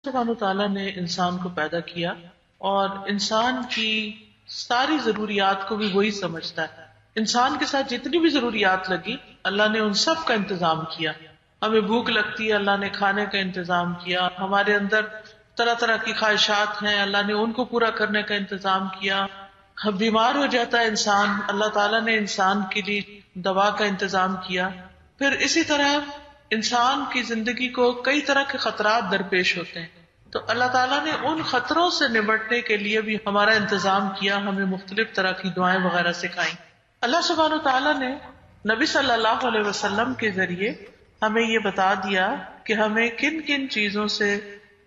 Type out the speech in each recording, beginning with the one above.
سبحانہ تعالیٰ نے انسان کو پیدا کیا اور انسان کی ساری ضروریات کو بھی وہی سمجھتا ہے. انسان کے ساتھ جتنی بھی ضروریات لگی اللہ نے ان سب کا انتظام کیا. ہمیں بھوک لگتی ہے، اللہ نے کھانے کا انتظام کیا. ہمارے اندر طرح طرح کی خواہشات ہیں، اللہ نے ان کو پورا کرنے کا انتظام کیا. بیمار ہو جاتا ہے انسان، اللہ تعالیٰ نے انسان کے لیے دوا کا انتظام کیا. پھر اسی طرح انسان کی زندگی کو کئی طرح کے خطرات درپیش ہوتے ہیں، تو اللہ تعالیٰ نے ان خطروں سے نمٹنے کے لیے بھی ہمارا انتظام کیا، ہمیں مختلف طرح کی دعائیں وغیرہ سکھائیں. اللہ سبحانہ تعالیٰ نے نبی صلی اللہ علیہ وسلم کے ذریعے ہمیں یہ بتا دیا کہ ہمیں کن کن چیزوں سے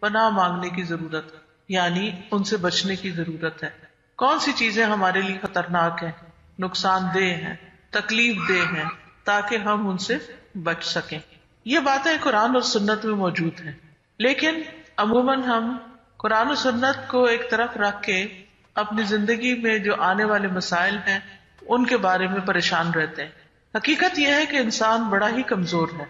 پناہ مانگنے کی ضرورت ہے، یعنی ان سے بچنے کی ضرورت ہے. کون سی چیزیں ہمارے لیے خطرناک ہیں، نقصان دہ ہیں، تکلیف دہ ہیں، تاکہ ہم ان سے بچ سکیں. یہ باتیں قرآن اور سنت میں موجود ہیں، لیکن عموماً ہم قرآن و سنت کو ایک طرف رکھ کے اپنی زندگی میں جو آنے والے مسائل ہیں ان کے بارے میں پریشان رہتے ہیں. حقیقت یہ ہے کہ انسان بڑا ہی کمزور ہے،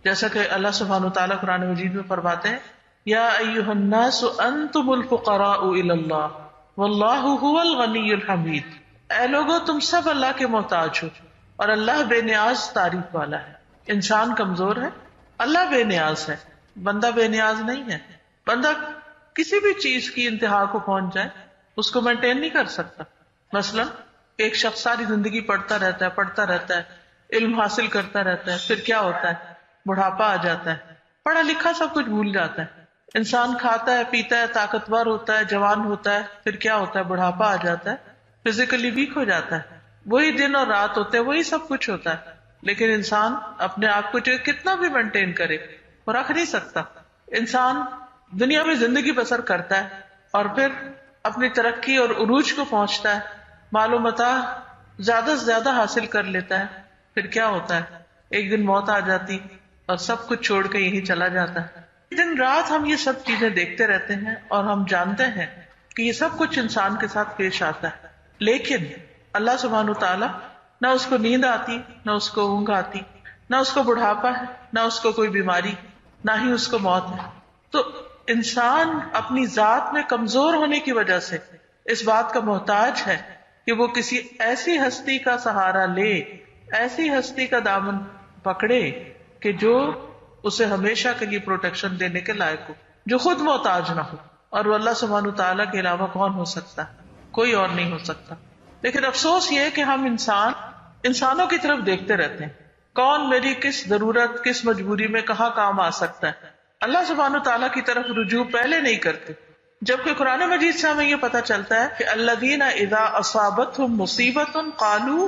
جیسا کہ اللہ سبحانہ وتعالیٰ قرآن مجید میں فرماتے ہیں، یا ایھا الناس انتم الفقراء الی اللہ واللہ ھو الغنی الحمید. اے لوگو تم سب اللہ کے محتاج ہو اور اللہ بے نیاز تعریف والا ہے. انسان کمزور ہے، اللہ بے نیاز ہے، بندہ بے نیاز نہیں ہے. بندہ کسی بھی چیز کی انتہا کو پہنچ جائے اس کو مینٹین نہیں کر سکتا. مثلا ایک شخص ساری زندگی پڑھتا رہتا ہے، علم حاصل کرتا رہتا ہے، پھر کیا ہوتا ہے؟ بڑھاپا آ جاتا ہے، پڑھا لکھا سب کچھ بھول جاتا ہے. انسان کھاتا ہے، پیتا ہے، طاقتور ہوتا ہے، جوان ہوتا ہے، پھر کیا ہوتا ہے؟ بڑھاپا آ جاتا ہے، فزیکلی ویک ہو جاتا ہے. وہی دن اور رات ہوتے ہیں، وہی سب کچھ ہوتا ہے، لیکن انسان اپنے آپ کو جو کتنا بھی مینٹین کرے وہ رکھ نہیں سکتا. انسان دنیا میں زندگی بسر کرتا ہے اور پھر اپنی ترقی اور عروج کو پہنچتا ہے، مال و متاع زیادہ سے زیادہ حاصل کر لیتا ہے. پھر کیا ہوتا ہے؟ ایک دن موت آ جاتی اور سب کچھ چھوڑ کے یہیں چلا جاتا ہے. دن رات ہم یہ سب چیزیں دیکھتے رہتے ہیں اور ہم جانتے ہیں کہ یہ سب کچھ انسان کے ساتھ پیش آتا ہے، لیکن اللہ سبحانہ وتعالی نہ اس کو نیند آتی، نہ اس کو اونگ آتی، نہ اس کو بڑھاپا ہے، نہ اس کو کوئی بیماری، نہ ہی اس کو موت ہے. تو انسان اپنی ذات میں کمزور ہونے کی وجہ سے اس بات کا محتاج ہے کہ وہ کسی ایسی ہستی کا سہارا لے، ایسی ہستی کا دامن پکڑے کہ جو اسے ہمیشہ کے لیے پروٹیکشن دینے کے لائق ہو، جو خود محتاج نہ ہو. اور وہ اللہ سبحانہ تعالیٰ کے علاوہ کون ہو سکتا ہے؟ کوئی اور نہیں ہو سکتا. لیکن افسوس یہ ہے کہ ہم انسانوں کی طرف دیکھتے رہتے ہیں، کون میری کس ضرورت، کس مجبوری میں کہاں کام آ سکتا ہے. اللہ سبحانہ تعالیٰ کی طرف رجوع پہلے نہیں کرتے، جبکہ قرآن مجید سے ہمیں یہ پتہ چلتا ہے کہ الذین اذا اصابتهم مصیبت قالوا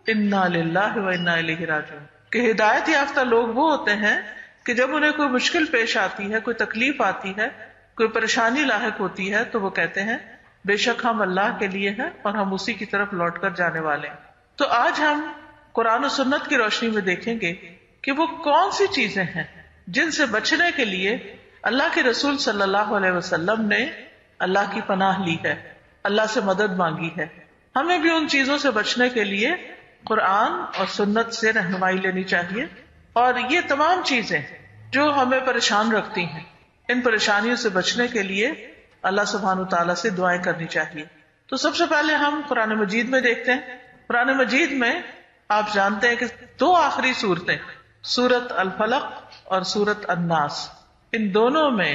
انا للہ وانا الیہ راجعون، کہ ہدایت یافتہ لوگ وہ ہوتے ہیں کہ جب انہیں کوئی مشکل پیش آتی ہے، کوئی تکلیف آتی ہے، کوئی پریشانی لاحق ہوتی ہے، تو وہ کہتے ہیں بے شک ہم اللہ کے لیے ہیں اور ہم اسی کی طرف لوٹ کر جانے والے ہیں. تو آج ہم قرآن و سنت کی روشنی میں دیکھیں گے کہ وہ کون سی چیزیں ہیں جن سے بچنے کے لیے اللہ کے رسول صلی اللہ علیہ وسلم نے اللہ کی پناہ لی ہے، اللہ سے مدد مانگی ہے. ہمیں بھی ان چیزوں سے بچنے کے لیے قرآن اور سنت سے رہنمائی لینی چاہیے. اور یہ تمام چیزیں جو ہمیں پریشان رکھتی ہیں، ان پریشانیوں سے بچنے کے لیے اللہ سبحانہ تعالیٰ سے دعائیں کرنی چاہیے. تو سب سے پہلے ہم قرآن مجید میں دیکھتے ہیں. قرآن مجید میں آپ جانتے ہیں کہ دو آخری صورتیں، سورت الفلق اور سورت الناس، ان دونوں میں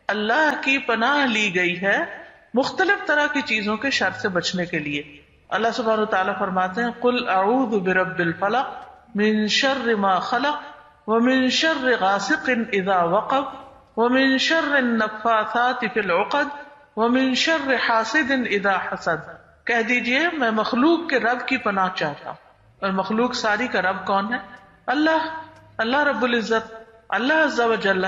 اللہ کی پناہ لی گئی ہے مختلف طرح کی چیزوں کے شر سے بچنے کے لیے. اللہ سبحانہ تعالیٰ فرماتے ہیں قل اعوذ برب الفلق من شر ما خلق ومن شر غاسق اذا وقب ومن شر النفاثات فی العقد ومن شر حاسد اذا حسد. کہہ دیجئے میں مخلوق کے رب کی پناہ چاہتا ہوں. اور مخلوق ساری کا رب کون ہے؟ اللہ رب العزت، اللہ عز و جل.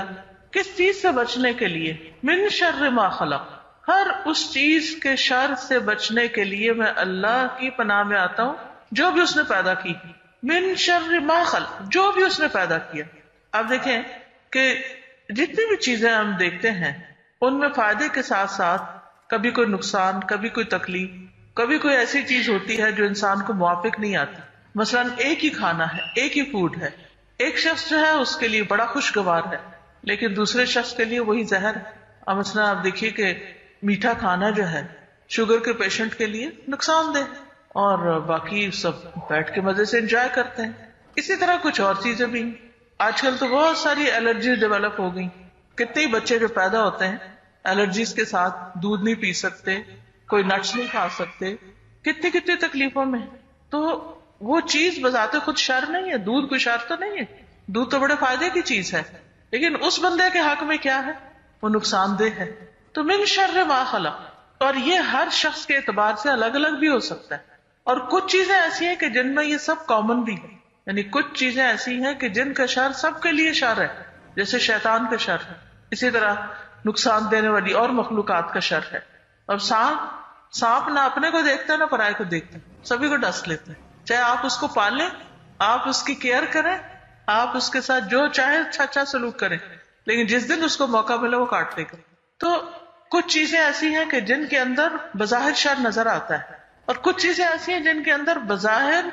کس چیز سے بچنے کے لیے؟ من شر ما خلق، ہر اس چیز کے شر سے بچنے کے لیے میں اللہ کی پناہ میں آتا ہوں جو بھی اس نے پیدا کی. من شر ما خلق، جو بھی اس نے پیدا کیا. اب دیکھیں کہ جتنی بھی چیزیں ہم دیکھتے ہیں ان میں فائدے کے ساتھ ساتھ کبھی کوئی نقصان، کبھی کوئی تکلیف، کبھی کوئی ایسی چیز ہوتی ہے جو انسان کو موافق نہیں آتی. مثلا ایک ہی کھانا ہے، ایک ہی فوڈ ہے، ایک شخص جو ہے اس کے لیے بڑا خوشگوار ہے، لیکن دوسرے شخص کے لیے وہی زہر ہے. اب مثلا آپ دیکھیے کہ میٹھا کھانا جو ہے شوگر کے پیشنٹ کے لیے نقصان دہ ہے، اور باقی سب بیٹھ کے مزے سے انجوائے کرتے ہیں. اسی طرح کچھ اور چیزیں بھی ہیں. آج کل تو بہت ساری الرجی ڈیولپ ہو گئی. کتنے بچے جو پیدا ہوتے ہیں الرجیز کے ساتھ، دودھ نہیں پی سکتے، کوئی نٹس نہیں کھا سکتے، کتنی کتنی تکلیفوں میں. تو وہ چیز بذات خود شر نہیں ہے، دودھ کوئی شر تو نہیں ہے، دودھ تو بڑے فائدے کی چیز ہے، لیکن اس بندے کے حق میں کیا ہے، وہ نقصان دہ ہے. تو من شر ما خلق، اور یہ ہر شخص کے اعتبار سے الگ الگ بھی ہو سکتا ہے. اور کچھ چیزیں ایسی ہیں کہ جن میں یہ سب کامن بھی ہے، یعنی کچھ چیزیں ایسی ہیں کہ جن کا شر سب کے لیے شر ہے، جیسے شیطان کا شر ہے، اسی طرح نقصان دینے والی اور مخلوقات کا شر ہے. اور سانپ نہ اپنے کو دیکھتا ہے نہ پرائے کو دیکھتا ہے، سبھی کو ڈس لیتا ہے. چاہے آپ اس کو پالیں، آپ اس کی کیئر کریں، آپ اس کے ساتھ جو چاہے اچھا سلوک کریں، لیکن جس دن اس کو موقع ملے وہ کاٹ دے گا. تو کچھ چیزیں ایسی ہیں کہ جن کے اندر بظاہر شر نظر آتا ہے، اور کچھ چیزیں ایسی ہیں جن کے اندر بظاہر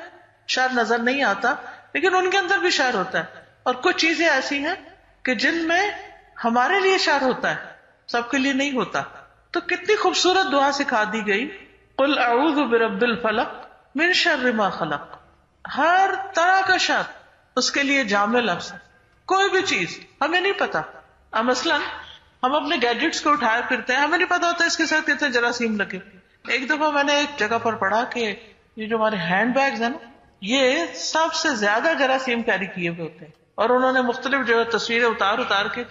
شر نظر نہیں آتا لیکن ان کے اندر بھی شر ہوتا ہے. اور کچھ چیزیں ایسی ہیں کہ جن میں ہمارے لیے شر ہوتا ہے، سب کے لیے نہیں ہوتا. تو کتنی خوبصورت دعا سکھا دی گئی، قل اعوذ برب الفلق من شر ما خلق. ہر طرح کا شر اس کے لیے جامع لفظ. کوئی بھی چیز ہمیں نہیں پتا، مثلاً ہم اپنے گیجٹس کو اٹھائے پھرتے ہیں، ہمیں نہیں پتا ہوتا اس کے ساتھ کتنے جراثیم لگے. ایک دفعہ میں نے ایک جگہ پر پڑھا کہ یہ جو ہمارے ہینڈ بیگز ہیں نا، یہ سب سے زیادہ جراثیم کیری کیے ہوئے ہوتے ہیں. اور انہوں نے مختلف جو تصویریں اتار کے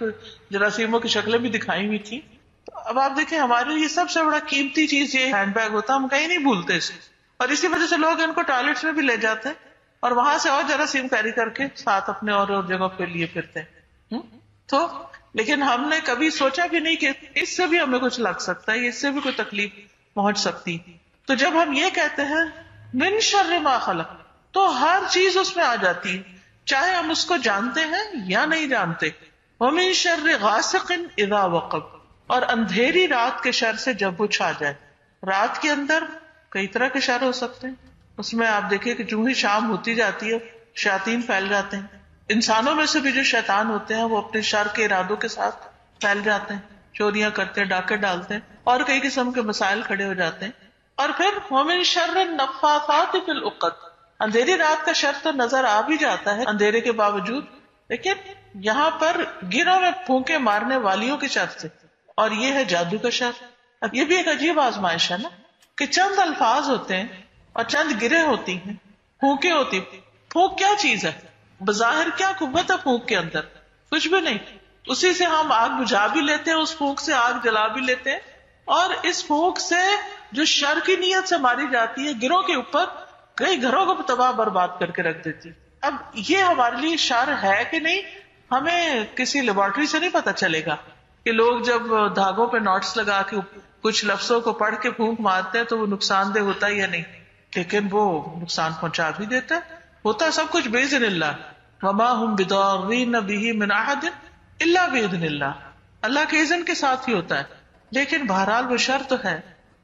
جراثیموں کی شکلیں بھی دکھائی ہوئی تھی. تو اب آپ دیکھیں ہمارے لیے سب سے بڑا قیمتی چیز یہ ہینڈ بیگ ہوتا ہے، ہم کہیں نہیں بھولتے اسے، اور اسی وجہ سے لوگ ان کو ٹوائلٹس میں بھی لے جاتے ہیں اور وہاں سے اور جراثیم کیری کر کے ساتھ اپنے اور جگہ پہ لیے پھرتے ہیں. تو لیکن ہم نے کبھی سوچا بھی نہیں کہ اس سے بھی ہمیں کچھ لگ سکتا ہے، اس سے بھی کوئی تکلیف پہنچ سکتی. تو جب ہم یہ کہتے ہیں من شر ما خلق، تو ہر چیز اس میں آ جاتی ہے، چاہے ہم اس کو جانتے ہیں یا نہیں جانتے. ومن شر غاسق اذا وقب، اور اندھیری رات کے شر سے جب وہ چھا جائے. رات کے اندر کئی طرح کے شر ہو سکتے ہیں، اس میں آپ دیکھیں کہ جو ہی شام ہوتی جاتی ہے شیاطین پھیل جاتے ہیں. انسانوں میں سے بھی جو شیطان ہوتے ہیں وہ اپنے شر کے ارادوں کے ساتھ پھیل جاتے ہیں، چوریاں کرتے ہیں، ڈاکے ڈالتے ہیں، اور کئی قسم کے مسائل کھڑے ہو جاتے ہیں. اور پھر ومن شر النفاثات فی العقد، اندھیری رات کا شر تو نظر آ بھی جاتا ہے اندھیرے کے باوجود، لیکن یہاں پر گروں میں پھونکے مارنے والیوں کے شر سے. اور یہ ہے جادو کا شر. اب یہ بھی ایک عجیب آزمائش ہے نا کہ چند الفاظ ہوتے ہیں اور چند گریں ہوتی ہیں، پھونکے ہوتی. پھونک کیا چیز ہے؟ بظاہر کیا قوت ہے پھونک کے اندر؟ کچھ بھی نہیں. اسی سے ہم آگ بجھا بھی لیتے ہیں، اس پھونک سے آگ جلا بھی لیتے ہیں، اور اس پھونک سے جو شر کی نیت سے ماری جاتی ہے گروہ کے اوپر، کئی گھروں کو تباہ برباد کر کے رکھ دیتی. اب یہ ہمارے لیے شر ہے کہ نہیں، ہمیں کسی لیبارٹری سے نہیں پتا چلے گا کہ لوگ جب دھاگوں پہ نوٹس لگا کے کچھ لفظوں کو پڑھ کے پھونک مارتے ہیں تو وہ نقصان دہ ہوتا ہے یا نہیں، لیکن وہ نقصان پہنچا بھی دیتا ہے. ہوتا سب کچھ باذن اللہ، وما هم بضارین به من احد الا باذن اللہ، اللہ کے اذن کے ساتھ ہی ہوتا ہے. لیکن بہرحال وہ شر تو ہے.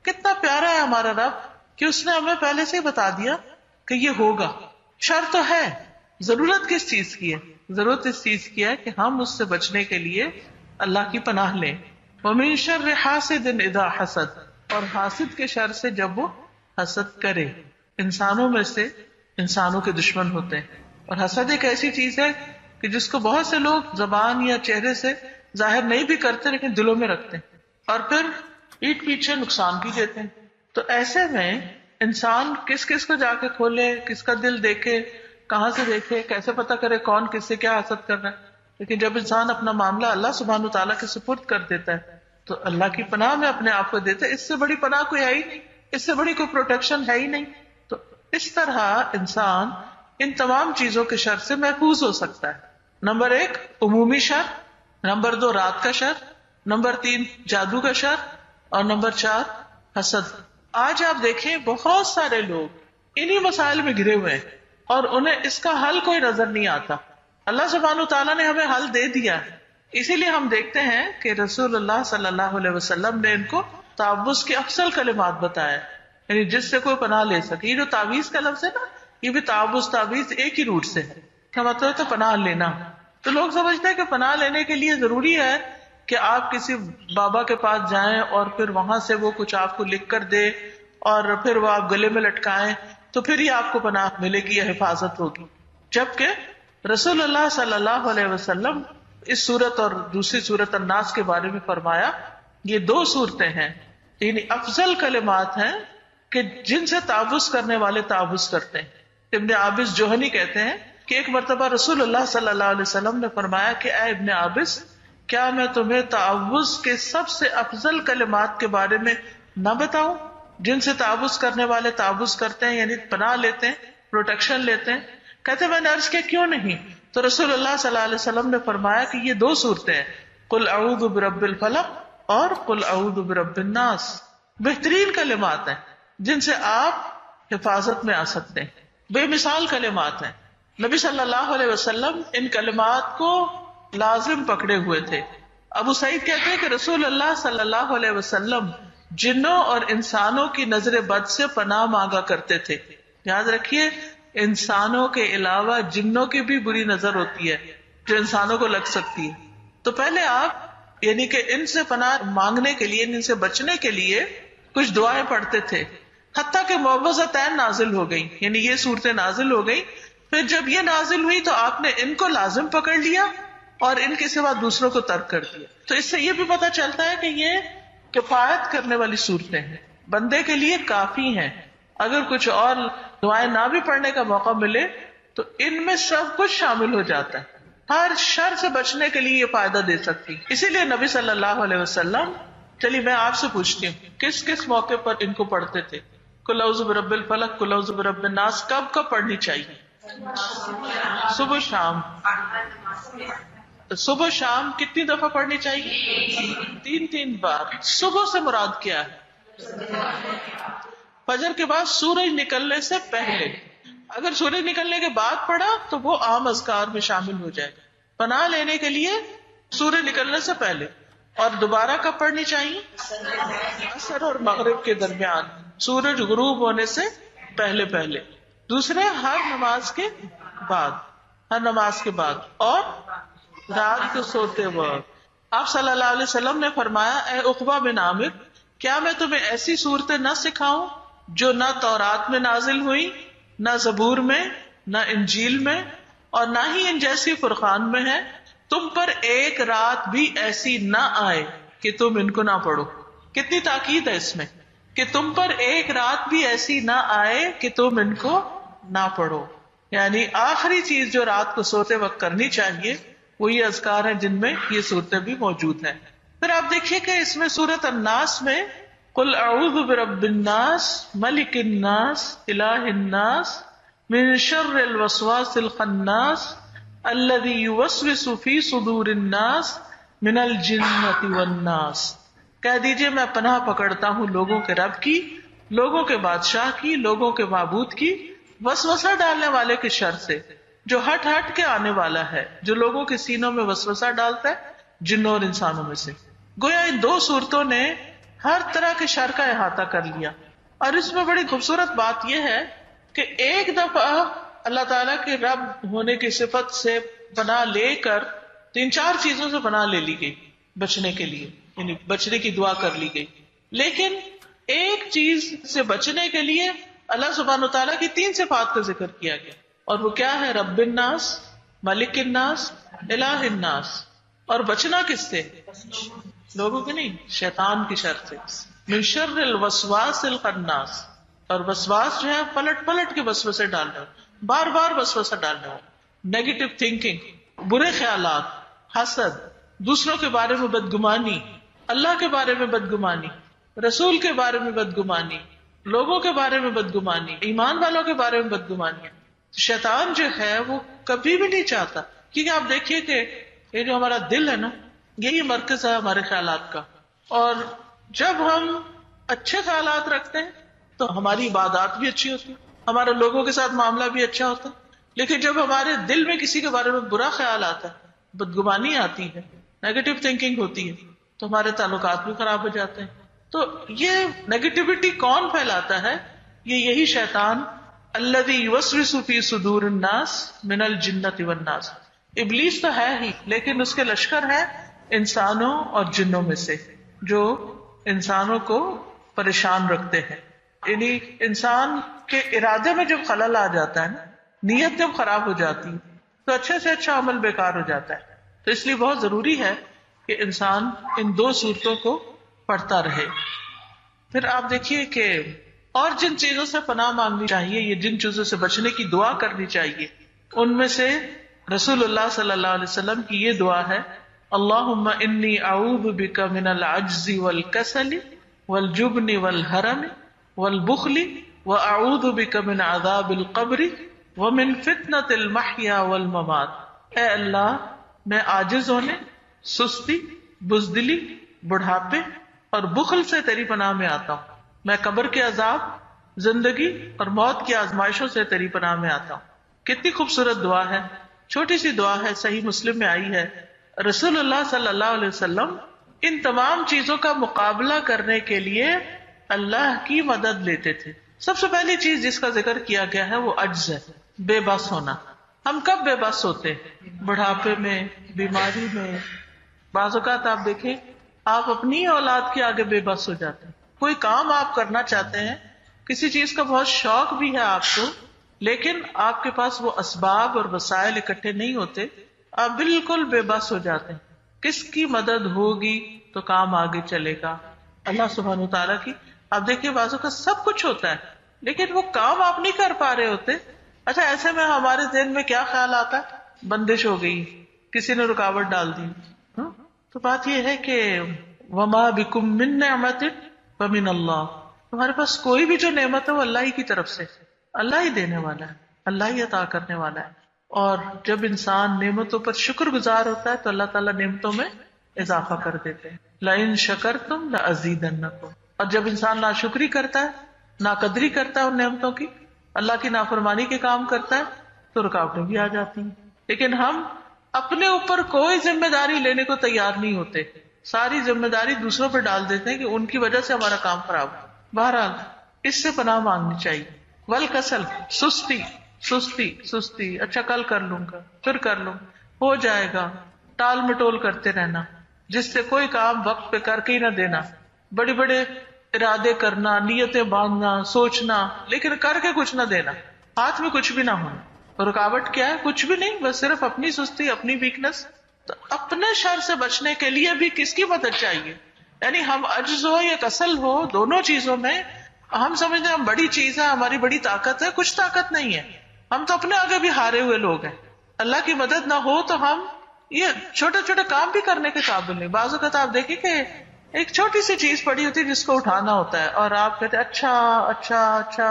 کتنا پیارا ہے ہمارا رب کہ اس نے ہمیں پہلے سے ہی بتا دیا کہ یہ ہوگا. شر تو ہے، ضرورت کس چیز کی ہے؟ ضرورت اس چیز کی ہے کہ ہم اس سے بچنے کے لیے اللہ کی پناہ لیں. ومن شر حاسد اذا حسد، اور حاسد کے شر سے جب وہ حسد کرے. انسانوں میں سے انسانوں کے دشمن ہوتے ہیں، اور حسد ایک ایسی چیز ہے کہ جس کو بہت سے لوگ زبان یا چہرے سے ظاہر نہیں بھی کرتے لیکن دلوں میں رکھتے ہیں، اور پھر پیٹھ پیچھے نقصان بھی دیتے ہیں. تو ایسے میں انسان کس کس کو جا کے کھولے، کس کا دل دیکھے، کہاں سے دیکھے، کیسے پتا کرے کون کس سے کیا حسد کر رہا ہے. لیکن جب انسان اپنا معاملہ اللہ سبحانہ وتعالیٰ کے سپرد کر دیتا ہے تو اللہ کی پناہ میں اپنے آپ کو دیتا ہے. اس سے بڑی پناہ کوئی ہے ہی نہیں، اس سے بڑی کوئی پروٹیکشن ہے ہی نہیں. تو اس طرح انسان ان تمام چیزوں کے شر سے محفوظ ہو سکتا ہے. نمبر 1 عمومی شر، نمبر 2 رات کا شر، نمبر 3 جادو کا شر، اور نمبر 4 حسد. آج آپ دیکھیں بہت سارے لوگ انہی مسائل میں گھرے ہوئے ہیں اور انہیں اس کا حل کوئی نظر نہیں آتا. اللہ سبحانہ وتعالیٰ نے ہمیں حل دے دیا ہے. اسی لیے ہم دیکھتے ہیں کہ رسول اللہ صلی اللہ علیہ وسلم نے ان کو تعوذ کے افضل کلمات بتایا، یعنی جس سے کوئی پناہ لے سکے. یہ جو تعویذ کا لفظ ہے نا، یہ بھی تعوذ ایک ہی روٹ سے ہے. کیا مطلب ہے؟ تو پناہ لینا. تو لوگ سمجھتے ہیں کہ پناہ لینے کے لیے ضروری ہے کہ آپ کسی بابا کے پاس جائیں اور پھر وہاں سے وہ کچھ آپ کو لکھ کر دے اور پھر وہ آپ گلے میں لٹکائیں تو پھر ہی آپ کو پناہ ملے گی یا حفاظت ہوگی. جبکہ رسول اللہ صلی اللہ علیہ وسلم اس صورت اور دوسری صورت الناس کے بارے میں فرمایا یہ دو صورتیں ہیں یعنی افضل کلمات ہیں کہ جن سے تعوذ کرنے والے تعوذ کرتے ہیں. ابن عابس جوہنی کہتے ہیں کہ ایک مرتبہ رسول اللہ صلی اللہ علیہ وسلم نے فرمایا کہ اے ابن عابس کیا میں تمہیں تعوذ کے سب سے افضل کلمات کے بارے میں نہ بتاؤں جن سے تعوذ کرنے والے تعوذ کرتے ہیں یعنی پناہ لیتے ہیں, پروٹیکشن لیتے ہیں. کہتے میں نے عرض کیا کیوں نہیں؟ تو رسول اللہ صلی اللہ علیہ وسلم نے فرمایا کہ یہ دو صورتیں ہیں, قل اعوذ برب الفلق اور قل اعوذ برب الناس. بہترین کلمات ہیں جن سے آپ حفاظت میں آ سکتے ہیں, بے مثال کلمات ہیں. نبی صلی اللہ علیہ وسلم ان کلمات کو لازم پکڑے ہوئے تھے. ابو سعید کہتے ہیں کہ رسول اللہ صلی اللہ علیہ وسلم جنوں اور انسانوں کی نظر بد سے پناہ مانگا کرتے تھے. یاد رکھیے انسانوں کے علاوہ جنوں کی بھی بری نظر ہوتی ہے جو انسانوں کو لگ سکتی ہے. تو پہلے آپ یعنی کہ ان سے پناہ مانگنے کے لیے, ان سے بچنے کے لیے کچھ دعائیں پڑھتے تھے, حتیٰ کہ معوذتین نازل ہو گئی, یعنی یہ صورتیں نازل ہو گئی. پھر جب یہ نازل ہوئی تو آپ نے ان کو لازم پکڑ لیا اور ان کے سوا دوسروں کو ترک کر دیا. تو اس سے یہ بھی پتہ چلتا ہے کہ یہ کفایت کرنے والی صورتیں ہیں, بندے کے لیے کافی ہیں. اگر کچھ اور دعائیں نہ بھی پڑھنے کا موقع ملے تو ان میں سب کچھ شامل ہو جاتا ہے, ہر شر سے بچنے کے لیے یہ فائدہ دے سکتی. اسی لیے نبی صلی اللہ علیہ وسلم, چلیے میں آپ سے پوچھتی ہوں کس کس موقع پر ان کو پڑھتے تھے؟ قل اعوذ برب الفلق, قل اعوذ برب الناس کب کب پڑھنی چاہیے؟ صبح شام. صبح شام کتنی دفعہ پڑھنی چاہیے؟ 3 بار. صبح سے مراد کیا ہے؟ فجر کے بعد سورج نکلنے سے پہلے. اگر سورج نکلنے کے بعد پڑھا تو وہ عام اذکار میں شامل ہو جائے گا. پناہ لینے کے لیے سورج نکلنے سے پہلے. اور دوبارہ کب پڑھنی چاہیے؟ عصر اور مغرب کے درمیان, سورج غروب ہونے سے پہلے پہلے. دوسرے ہر نماز کے بعد, ہر نماز کے بعد, اور رات کو سوتے وقت. آپ صلی اللہ علیہ وسلم نے فرمایا اے عقبہ بن عامر کیا میں تمہیں ایسی صورتیں نہ سکھاؤں جو نہ تورات میں نازل ہوئی, نہ زبور میں, نہ انجیل میں, اور نہ ہی ان جیسی فرقان میں ہے. تم پر ایک رات بھی ایسی نہ آئے کہ تم ان کو نہ پڑھو. کتنی تاکید ہے اس میں کہ تم پر ایک رات بھی ایسی نہ آئے کہ تم ان کو نہ پڑھو. یعنی آخری چیز جو رات کو سوتے وقت کرنی چاہیے وہ یہ اذکار ہیں جن میں یہ صورتیں بھی موجود ہیں. پھر آپ دیکھیے کہ اس میں سورۃ الناس میں قل اعوذ برب الناس ملک الناس الہ الناس من شر الوسواس الخناس الذی یوسوس فی صدور الناس من الجنۃ والناس. کہہ دیجئے میں پناہ پکڑتا ہوں لوگوں کے رب کی, لوگوں کے بادشاہ کی, لوگوں کے معبود کی, وسوسہ ڈالنے والے کے شر سے جو ہٹ ہٹ کے آنے والا ہے, جو لوگوں کے سینوں میں وسوسہ ڈالتا ہے جنوں اور انسانوں میں سے. گویا ان دو صورتوں نے ہر طرح کے شر کا احاطہ کر لیا. اور اس میں بڑی خوبصورت بات یہ ہے کہ ایک دفعہ اللہ تعالیٰ کے رب ہونے کی صفت سے پناہ لے کر 3-4 چیزوں سے پناہ لے لی گئی بچنے کے لیے, یعنی بچنے کی دعا کر لی گئی. لیکن ایک چیز سے بچنے کے لیے اللہ سبحانہ و تعالیٰ کی 3 صفات کا ذکر کیا گیا, اور وہ کیا ہے؟ رب الناس, ملک الناس, الہ الناس. اور بچنا کس سے؟ لوگوں کے نہیں, شیطان کی شر سے. من شر الوسواس الخناس. اور وسواس جو ہے پلٹ پلٹ کے وسوسے ڈالنا, بار بار وسوسہ ڈالنا, نیگیٹو تھنکنگ, برے خیالات, حسد, دوسروں کے بارے میں بدگمانی, اللہ کے بارے میں بدگمانی, رسول کے بارے میں بدگمانی, لوگوں کے بارے میں بدگمانی, ایمان والوں کے بارے میں بدگمانی. شیطان جو ہے وہ کبھی بھی نہیں چاہتا, کیونکہ آپ دیکھیے کہ یہ جو ہمارا دل ہے نا, یہی مرکز ہے ہمارے خیالات کا. اور جب ہم اچھے خیالات رکھتے ہیں تو ہماری عبادات بھی اچھی ہوتی ہے, ہمارے لوگوں کے ساتھ معاملہ بھی اچھا ہوتا ہے. لیکن جب ہمارے دل میں کسی کے بارے میں برا خیال آتا ہے, بدگمانی آتی ہے, نیگیٹو تھنکنگ ہوتی ہے, تو ہمارے تعلقات بھی خراب ہو جاتے ہیں. تو یہ نیگیٹیوٹی کون پھیلاتا ہے؟ یہ یہی شیطان, الذی یوسوس فی صدور الناس من الجنۃ والناس. ابلیس تو ہے ہی, لیکن اس کے لشکر ہے انسانوں اور جنوں میں سے جو انسانوں کو پریشان رکھتے ہیں. یعنی انسان کے ارادے میں جب خلل آ جاتا ہے نا، نیت جب خراب ہو جاتی ہے تو اچھے سے اچھا عمل بیکار ہو جاتا ہے. تو اس لیے بہت ضروری ہے کہ انسان ان دو صورتوں کو پڑھتا رہے. پھر آپ دیکھیے کہ اور جن چیزوں سے پناہ مانگنی چاہیے، یہ جن چیزوں سے بچنے کی دعا کرنی چاہیے، ان میں سے رسول اللہ صلی اللہ علیہ وسلم کی یہ دعا ہے، اللہم انی اعوذ بک من العجز والکسل والجبن والحرم والبخل واعوذ بک من عذاب القبر ومن فتنۃ المحیا والممات. اے اللہ، میں عاجز ہونے، سستی، بزدلی، بڑھاپے اور بخل سے تیری پناہ میں آتا ہوں. میں قبر کے عذاب، زندگی اور موت کی آزمائشوں سے تیری پناہ میں آتا ہوں. کتنی خوبصورت دعا ہے، چھوٹی سی دعا ہے، صحیح مسلم میں آئی ہے. رسول اللہ صلی اللہ علیہ وسلم ان تمام چیزوں کا مقابلہ کرنے کے لیے اللہ کی مدد لیتے تھے. سب سے پہلی چیز جس کا ذکر کیا گیا ہے وہ عجز ہے، بے بس ہونا. ہم کب بے بس ہوتے ہیں؟ بڑھاپے میں، بیماری میں. بعض اوقات آپ دیکھیں آپ اپنی اولاد کے آگے بے بس ہو جاتے ہیں. کوئی کام آپ کرنا چاہتے ہیں، کسی چیز کا بہت شوق بھی ہے آپ کو، لیکن آپ کے پاس وہ اسباب اور وسائل اکٹھے نہیں ہوتے، آپ بالکل بے بس ہو جاتے ہیں. کس کی مدد ہوگی تو کام آگے چلے گا؟ اللہ سبحانہ و تعالیٰ کی. آپ دیکھیے بعضوں کا سب کچھ ہوتا ہے لیکن وہ کام آپ نہیں کر پا رہے ہوتے. اچھا، ایسے میں ہمارے ذہن میں کیا خیال آتا ہے؟ بندش ہو گئی، کسی نے رکاوٹ ڈال دی. تو بات یہ ہے کہ وما بکم من نعمت فمن اللہ، تمہارے پاس کوئی بھی جو نعمت ہے وہ اللہ ہی کی طرف سے، اللہ ہی دینے والا ہے، اللہ ہی عطا کرنے والا ہے. اور جب انسان نعمتوں پر شکر گزار ہوتا ہے تو اللہ تعالیٰ نعمتوں میں اضافہ کر دیتے ہیں. لئن شکرتم لازیدنکم. اور جب انسان ناشکری کرتا ہے، ناقدری کرتا ہے ان نعمتوں کی، اللہ کی نافرمانی کے کام کرتا ہے تو رکاوٹیں بھی آ جاتی ہیں. لیکن ہم اپنے اوپر کوئی ذمہ داری لینے کو تیار نہیں ہوتے، ساری ذمہ داری دوسروں پر ڈال دیتے ہیں کہ ان کی وجہ سے ہمارا کام خراب ہو. بہرحال اس سے پناہ مانگنی چاہیے. والکسل، سستی سستی سستی، اچھا کل کر لوں گا، پھر کر لوں، ہو جائے گا، ٹال مٹول کرتے رہنا، جس سے کوئی کام وقت پہ کر کے ہی نہ دینا. بڑے بڑے ارادے کرنا، نیتیں باندھنا، سوچنا، لیکن کر کے کچھ نہ دینا، ہاتھ میں کچھ بھی نہ ہونا. رکاوٹ کیا ہے؟ کچھ بھی نہیں، بس صرف اپنی سستی، اپنی ویکنس. تو اپنے شر سے بچنے کے لیے بھی کس کی مدد چاہیے؟ یعنی ہم عجز ہو یا کسل ہو، دونوں چیزوں میں ہم سمجھتے ہیں ہم بڑی چیز ہے، ہماری بڑی طاقت ہے. کچھ طاقت نہیں ہے، ہم تو اپنے آگے بھی ہارے ہوئے لوگ ہیں. اللہ کی مدد نہ ہو تو ہم یہ چھوٹے چھوٹے کام بھی کرنے کے قابل نہیں. بعض اوقات آپ دیکھیں کہ ایک چھوٹی سی چیز پڑی ہوتی ہے جس کو اٹھانا ہوتا ہے اور آپ کہتے ہیں اچھا اچھا اچھا،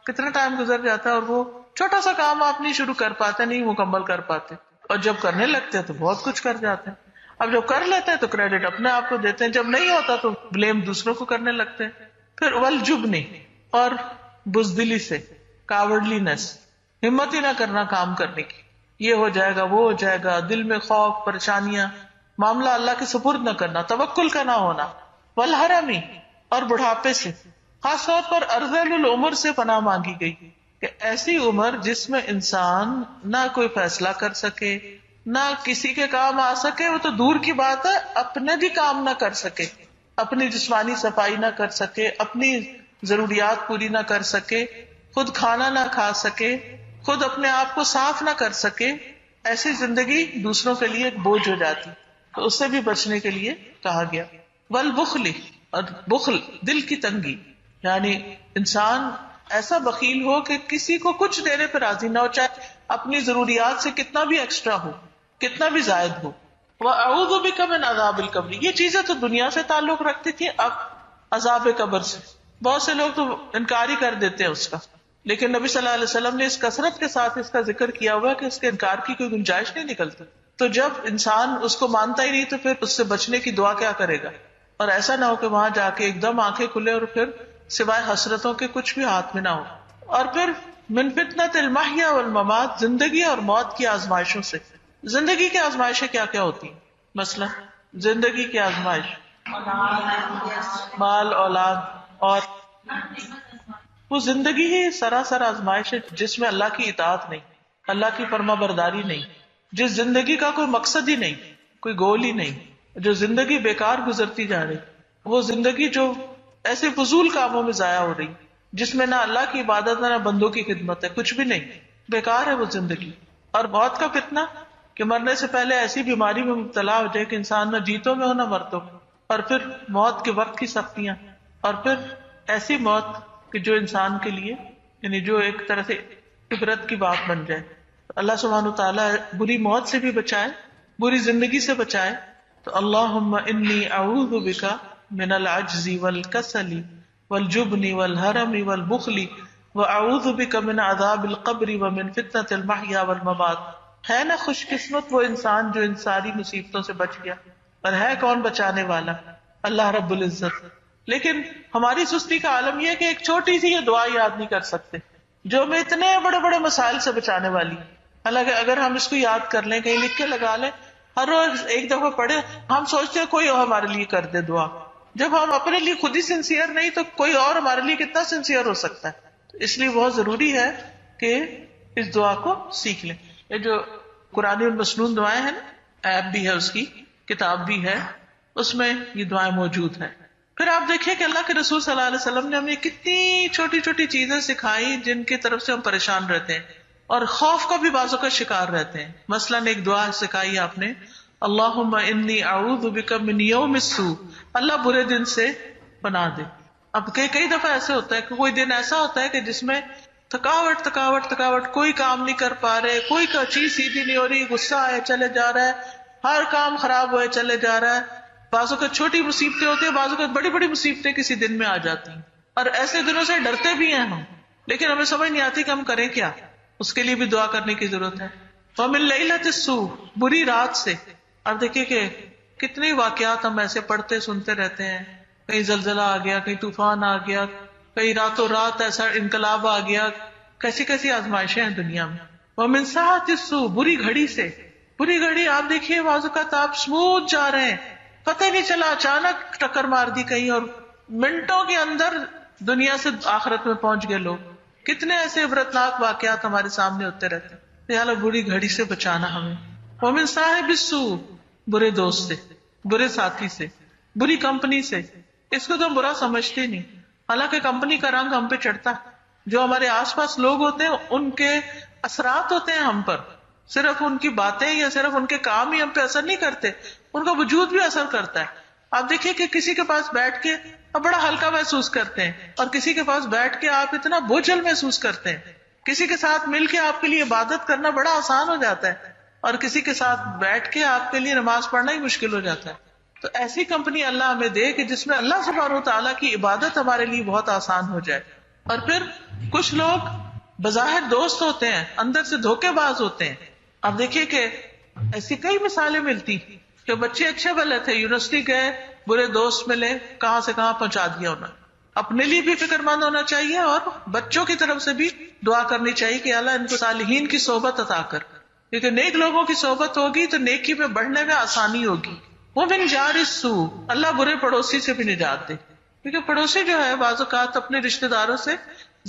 کتنا ٹائم گزر جاتا ہے اور وہ چھوٹا سا کام آپ نہیں شروع کر پاتے، نہیں مکمل کر پاتے، اور جب کرنے لگتے ہیں تو بہت کچھ کر جاتے ہیں. اب جب کر لیتے ہیں تو کریڈٹ اپنے آپ کو دیتے ہیں، جب نہیں ہوتا تو بلیم دوسروں کو کرنے لگتے ہیں. پھر والجبن، اور بزدلی سے، کاورڈلینس، ہمت ہی نہ کرنا کام کرنے کی، یہ ہو جائے گا وہ ہو جائے گا، دل میں خوف، پریشانیاں، معاملہ اللہ کے سپرد نہ کرنا، توکل کا نہ ہونا. والحرمی، اور بڑھاپے سے، خاص طور پر ارذل العمر سے پناہ مانگی گئی کہ ایسی عمر جس میں انسان نہ کوئی فیصلہ کر سکے، نہ کسی کے کام آ سکے، وہ تو دور کی بات ہے اپنے بھی کام نہ کر سکے، اپنی جسمانی صفائی نہ کر سکے، اپنی ضروریات پوری نہ کر سکے، خود کھانا نہ کھا سکے، خود اپنے آپ کو صاف نہ کر سکے. ایسی زندگی دوسروں کے لیے ایک بوجھ ہو جاتی، تو اس سے بھی بچنے کے لیے کہا گیا. والبخل، اور بخل دل کی تنگی، یعنی انسان ایسا بخیل ہو کہ کسی کو کچھ دینے پہ راضی نہ ہو، چاہے اپنی ضروریات سے کتنا بھی ایکسٹرا ہو، کتنا بھی زائد ہو. وَأَعُوذُ بِكَ مِنْ عَذَابِ الْقَبْرِ، یہ چیزیں تو دنیا سے تعلق رکھتی تھی، اب عذاب قبر سے. بہت سے لوگ تو انکار ہی کر دیتے ہیں اس کا، لیکن نبی صلی اللہ علیہ وسلم نے اس کثرت کے ساتھ اس کا ذکر کیا ہوا کہ اس کے انکار کی کوئی گنجائش نہیں نکلتی. تو جب انسان اس کو مانتا ہی نہیں تو پھر اس سے بچنے کی دعا کیا کرے گا؟ اور ایسا نہ ہو کہ وہاں جا کے ایک دم آنکھیں کھلے اور پھر سوائے حسرتوں کے کچھ بھی ہاتھ میں نہ ہو. اور پھر من فتنۃ المحیا والممات، زندگی اور موت کی آزمائشوں سے. زندگی کی آزمائشیں کیا کیا ہوتی ہیں؟ مثلا زندگی کی آزمائش، مال، اولاد، اور وہ زندگی ہی سراسر آزمائش ہے جس میں اللہ کی اطاعت نہیں، اللہ کی فرما برداری نہیں، جس زندگی کا کوئی مقصد ہی نہیں، کوئی گول ہی نہیں. جو زندگی بیکار گزرتی جا رہی، وہ زندگی جو ایسے فضول کاموں میں ضائع ہو رہی، جس میں نہ اللہ کی عبادت ہے نہ بندوں کی خدمت ہے، کچھ بھی نہیں، بیکار ہے وہ زندگی. اور موت کا فتنہ کہ مرنے سے پہلے ایسی بیماری میں مبتلا ہو جائے کہ انسان نہ جیتوں میں ہو نہ مرتوں میں، اور پھر موت کے وقت کی سختیاں، اور پھر ایسی موت کہ جو انسان کے لیے یعنی جو ایک طرح سے عبرت کی بات بن جائے. اللہ سبحانہ تعالیٰ بری موت سے بھی بچائے، بری زندگی سے بچائے. تو اللہم انی اعوذ بک من العجز والکسل والجبن والہرم والبخل واعوذ بک من عذاب القبر ومن فتنة المحیا والممات. ہے نا خوش قسمت وہ انسان جو ان ساری مصیبتوں سے بچ گیا، اور ہے کون بچانے والا؟ اللہ رب العزت. لیکن ہماری سستی کا عالم یہ ہے کہ ایک چھوٹی سی یہ دعا یاد نہیں کر سکتے جو ہمیں اتنے بڑے بڑے مسائل سے بچانے والی. حالانکہ اگر ہم اس کو یاد کر لیں، کہیں لکھ کے لگا لیں، ہر روز ایک دفعہ پڑھے، ہم سوچتے ہیں کوئی اور ہمارے لیے کر دے دعا. جب ہم اپنے لیے خود ہی سنسیئر نہیں تو کوئی اور ہمارے لیے کتنا سنسیئر ہو سکتا ہے. اس لیے بہت ضروری ہے کہ اس دعا کو سیکھ لیں. یہ جو قرآن المسنون دعائیں ہیں نا، ایپ بھی ہے، اس کی کتاب بھی ہے، اس میں یہ دعائیں موجود ہیں. پھر آپ دیکھیں کہ اللہ کے رسول صلی اللہ علیہ وسلم نے ہمیں کتنی چھوٹی چھوٹی چیزیں سکھائی جن کی طرف سے ہم پریشان رہتے ہیں اور خوف کا بھی بعضوں کا شکار رہتے ہیں. مثلاً ایک دعا سکھائی آپ نے، اللہم انی اعوذ بک من یوم السوء، اللہ برے دن سے پناہ دے. اب کئی دفعہ ایسے ہوتا ہے کہ کوئی دن ایسا ہوتا ہے کہ جس میں تھکاوٹ، کوئی کام نہیں کر پا رہے، کوئی چیز سیدھی نہیں ہو رہی، غصہ آئے چلے جا رہا ہے، ہر کام خراب ہوئے چلے جا رہا ہے. بعضوں کو چھوٹی مصیبتیں ہوتی ہیں، بعضوں کو بڑی بڑی مصیبتیں کسی دن میں آ جاتی ہیں، اور ایسے دنوں سے ڈرتے بھی ہیں ہم، لیکن ہمیں سمجھ نہیں آتی کہ ہم کریں کیا. اس کے لیے بھی دعا کرنے کی ضرورت ہے. وَمِن لَيْلَةِ السُّوءِ، بری رات سے. اب دیکھیے کہ کتنے واقعات ہم ایسے پڑھتے سنتے رہتے ہیں، کہیں زلزلہ آ گیا، کہیں طوفان آ گیا، کہیں راتوں رات ایسا انقلاب آ گیا، کیسی کیسی آزمائشیں ہیں دنیا میں. وَمِن سَاعَةِ السُّوءِ، بری گھڑی سے. بری گھڑی آپ دیکھیے بعض اوقات آپ اسموتھ جا رہے ہیں، پتہ ہی نہیں چلا، اچانک ٹکر مار دی کہیں اور منٹوں کے اندر دنیا سے آخرت میں پہنچ گئے لوگ. کتنے ایسے عبرتناک واقعات ہمارے سامنے ہوتے رہتے ہیں. یہاں بری گھڑی سے بچانا ہمیں. وَمِن صَاحِبِ السُّوءِ، برے دوست سے، برے ساتھی سے، بری کمپنی سے. اس کو تو ہم برا سمجھتے نہیں، حالانکہ کمپنی کا رنگ ہم پہ چڑھتا ہے. جو ہمارے آس پاس لوگ ہوتے ہیں ان کے اثرات ہوتے ہیں ہم پر. صرف ان کی باتیں یا صرف ان کے کام ہی ہم پہ اثر نہیں کرتے، ان کا وجود بھی اثر کرتا ہے. آپ دیکھیے کہ کسی کے پاس بیٹھ کے آپ بڑا ہلکا محسوس کرتے ہیں، اور کسی کے پاس بیٹھ کے آپ اتنا بوجھل محسوس کرتے ہیں. کسی کے ساتھ مل کے آپ کے لیے عبادت کرنا بڑا آسان ہو جاتا ہے، اور کسی کے ساتھ بیٹھ کے آپ کے لیے نماز پڑھنا ہی مشکل ہو جاتا ہے. تو ایسی کمپنی اللہ ہمیں دے کہ جس میں اللہ سبحانہ و تعالیٰ کی عبادت ہمارے لیے بہت آسان ہو جائے. اور پھر کچھ لوگ بظاہر دوست ہوتے ہیں، اندر سے دھوکے باز ہوتے ہیں. آپ دیکھیے کہ ایسی کئی مثالیں ملتی کہ بچے اچھے بھلے تھے، یونیورسٹی گئے، برے دوست ملے، کہاں سے کہاں پہنچا دیا انہوں نے. اپنے لیے بھی فکر مند ہونا چاہیے اور بچوں کی طرف سے بھی دعا کرنی چاہیے کہ اللہ ان کو صالحین کی صحبت عطا کر، کیونکہ نیک لوگوں کی صحبت ہوگی تو نیکی میں بڑھنے میں آسانی ہوگی. وہ من جار السوء، اللہ برے پڑوسی سے بھی نجات دے، کیونکہ پڑوسی جو ہے بعض اوقات اپنے رشتے داروں سے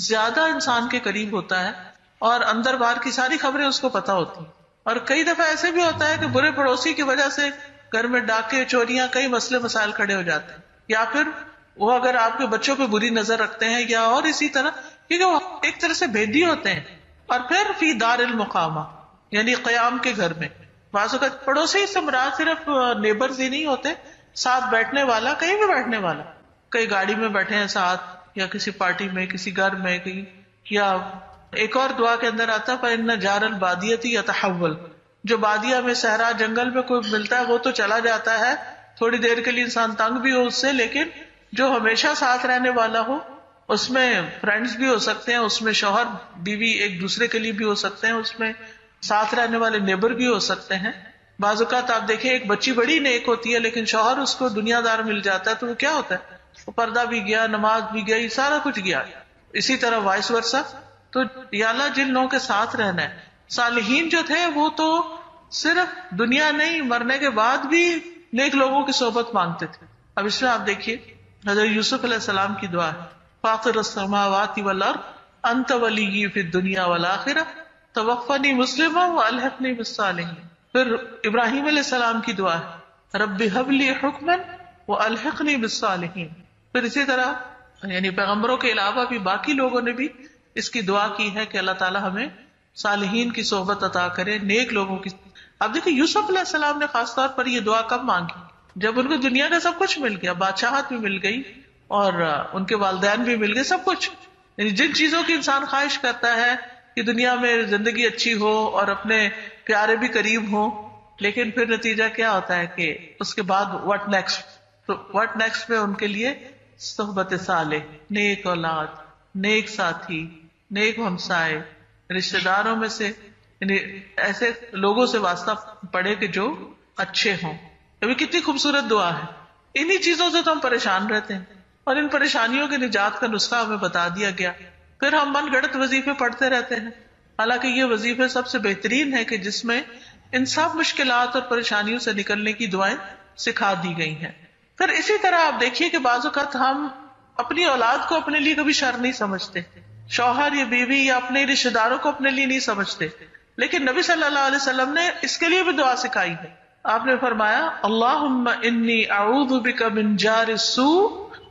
زیادہ انسان کے قریب ہوتا ہے اور اندر باہر کی ساری خبریں اس کو پتہ ہوتی ہیں. اور کئی دفعہ ایسے بھی ہوتا ہے کہ برے پڑوسی کی وجہ سے گھر میں ڈاکے، چوریاں، کئی مسئلے مسائل کھڑے ہو جاتے ہیں. یا پھر وہ اگر آپ کے بچوں پہ بری نظر رکھتے ہیں یا اور اسی طرح، کیونکہ وہ ایک طرح سے بھیدی ہوتے ہیں. اور پھر فی دار المقامہ، یعنی قیام کے گھر میں. بعض اوقات پڑوسی سے مراد صرف نیبرز ہی نہیں ہوتے، ساتھ بیٹھنے والا، کہیں بھی بیٹھنے والا، کئی گاڑی میں بیٹھے ہیں ساتھ، یا کسی پارٹی میں، کسی گھر میں کہیں. یا ایک اور دعا کے اندر آتا ہے فَإِنَّ جَارَ الْبَادِيَةِ يَتَحَوَّلُ، جو بادیہ میں، صحرا، جنگل میں کوئی ملتا ہے وہ تو چلا جاتا ہے، تھوڑی دیر کے لیے انسان تنگ بھی ہو اس سے، لیکن جو ہمیشہ ساتھ رہنے والا ہو، اس میں فرینڈز بھی ہو سکتے ہیں، اس میں شوہر بیوی ایک دوسرے کے لیے بھی ہو سکتے ہیں، اس میں ساتھ رہنے والے نیبر بھی ہو سکتے ہیں. بعض اوقات آپ دیکھیں ایک بچی بڑی نیک ہوتی ہے لیکن شوہر اس کو دنیا دار مل جاتا ہے تو وہ کیا ہوتا ہے، وہ پردہ بھی گیا، نماز بھی گئی، سارا کچھ گیا. اسی طرح وائس ورثہ. تو یا اللہ جن لوگوں کے ساتھ رہنا ہے، صالحین جو تھے وہ تو صرف دنیا نہیں، مرنے کے بعد بھی نیک لوگوں کی صحبت مانگتے تھے. اب اس میں آپ دیکھیے حضرت یوسف علیہ السلام کی دعا ہے، فاطر السماوات والارض انت ولی فی الدنیا والآخرہ توفنی مسلما والحقنی بالصالحین. پھر ابراہیم علیہ السلام کی دعا ہے، رب هب لی حکما والحقنی بالصالحین. پھر اسی طرح یعنی پیغمبروں کے علاوہ بھی باقی لوگوں نے بھی اس کی دعا کی ہے کہ اللہ تعالیٰ ہمیں صالحین کی صحبت عطا کرے، نیک لوگوں کی. اب دیکھیں یوسف علیہ السلام نے خاص طور پر یہ دعا کب مانگی؟ جب ان کو دنیا کا سب کچھ مل گیا، بادشاہت بھی مل گئی اور ان کے والدین بھی مل گئے، سب کچھ. یعنی جن چیزوں کی انسان خواہش کرتا ہے کہ دنیا میں زندگی اچھی ہو اور اپنے پیارے بھی قریب ہوں، لیکن پھر نتیجہ کیا ہوتا ہے کہ اس کے بعد واٹ نیکسٹ. تو واٹ نیکسٹ میں ان کے لیے صحبت صالح، نیک اولاد، نیک ساتھی، نیک ہمسائے، رشتہ داروں میں سے یعنی ایسے لوگوں سے واسطہ پڑے کہ جو اچھے ہوں. ابھی کتنی خوبصورت دعا ہے. انہی چیزوں سے تو ہم پریشان رہتے ہیں اور ان پریشانیوں کے نجات کا نسخہ ہمیں بتا دیا گیا. پھر ہم من گھڑت وظیفے پڑھتے رہتے ہیں، حالانکہ یہ وظیفے سب سے بہترین ہے کہ جس میں ان سب مشکلات اور پریشانیوں سے نکلنے کی دعائیں سکھا دی گئی ہیں. پھر اسی طرح آپ دیکھیے کہ بعض اوقات ہم اپنی اولاد کو اپنے لیے کبھی شر نہیں سمجھتے، شوہر یا بیوی یا اپنے رشتہ داروں کو اپنے لیے نہیں سمجھتے، لیکن نبی صلی اللہ علیہ وسلم نے اس کے لیے بھی دعا سکھائی ہے. آپ نے فرمایا اللہم انی اعوذ بک من جار السوء